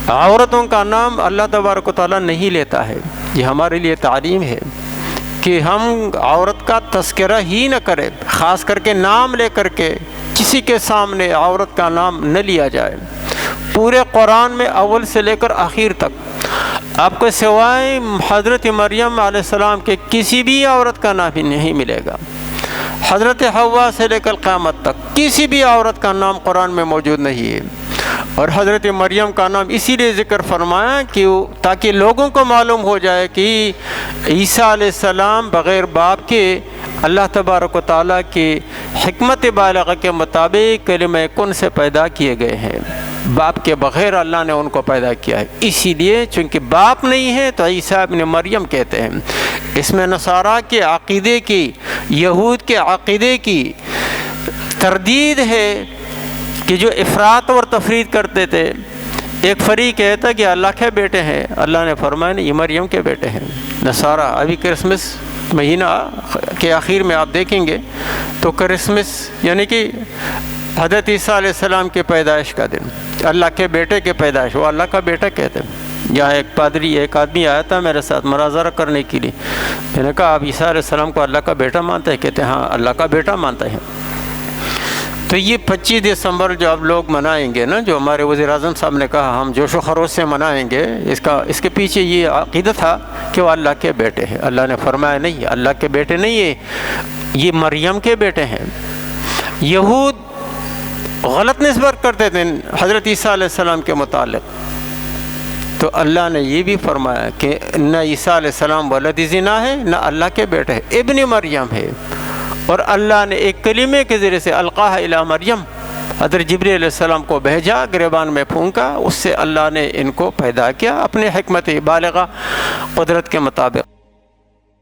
عورتوں کا نام اللہ تبارک و تعالیٰ نہیں لیتا ہے۔ یہ ہمارے لیے تعلیم ہے کہ ہم عورت کا تذکرہ ہی نہ کریں، خاص کر کے نام لے کر کے کسی کے سامنے عورت کا نام نہ لیا جائے۔ پورے قرآن میں اول سے لے کر آخر تک آپ کو سوائے حضرت مریم علیہ السلام کے کسی بھی عورت کا نام ہی نہیں ملے گا۔ حضرت حوا سے لے کر قیامت تک کسی بھی عورت کا نام قرآن میں موجود نہیں ہے۔ اور حضرت مریم کا نام اسی لیے ذکر فرمایا کہ تاکہ لوگوں کو معلوم ہو جائے کہ عیسیٰ علیہ السلام بغیر باپ کے اللہ تبارک و تعالیٰ کی حکمت بالغہ کے مطابق کلمہ کن سے پیدا کیے گئے ہیں۔ باپ کے بغیر اللہ نے ان کو پیدا کیا ہے، اسی لیے چونکہ باپ نہیں ہے تو عیسیٰ ابن مریم کہتے ہیں۔ اس میں نصارہ کے عقیدے کی، یہود کے عقیدے کی تردید ہے کہ جو افراط اور تفرید کرتے تھے۔ ایک فریق کہتا کہ اللہ کے بیٹے ہیں، اللہ نے فرمایا نہیں، یہ مریم کے بیٹے ہیں۔ نصارہ ابھی کرسمس مہینہ کے آخر میں آپ دیکھیں گے تو کرسمس یعنی کہ حضرت عیسیٰ علیہ السلام کے پیدائش کا دن، اللہ کے بیٹے کے پیدائش، وہ اللہ کا بیٹا کہتے ہیں۔ یہاں ایک آدمی آیا تھا میرے ساتھ مناظرہ کرنے کے لیے، میں نے کہا آپ عیسیٰ علیہ السلام کو اللہ کا بیٹا مانتے ہیں؟ کہتے ہیں ہاں اللہ کا بیٹا مانتے ہیں۔ تو یہ 25 دسمبر جو آپ لوگ منائیں گے نا، جو ہمارے وزیر اعظم صاحب نے کہا ہم جوش و خروش سے منائیں گے، اس کے پیچھے یہ عقیدہ تھا کہ وہ اللہ کے بیٹے ہیں۔ اللہ نے فرمایا نہیں، اللہ کے بیٹے نہیں ہے، یہ مریم کے بیٹے ہیں۔ یہود غلط نسبت کرتے تھے حضرت عیسیٰ علیہ السلام کے متعلق، تو اللہ نے یہ بھی فرمایا کہ نہ عیسیٰ علیہ السلام ولد زنا ہے، نہ اللہ کے بیٹے ہے، ابن مریم ہے۔ اور اللہ نے ایک کلمے کے ذریعے سے القاہ الی مریم، حضرت جبریل علیہ السلام کو بھیجا، گریبان میں پھونکا، اس سے اللہ نے ان کو پیدا کیا اپنے حکمت بالغہ قدرت کے مطابق۔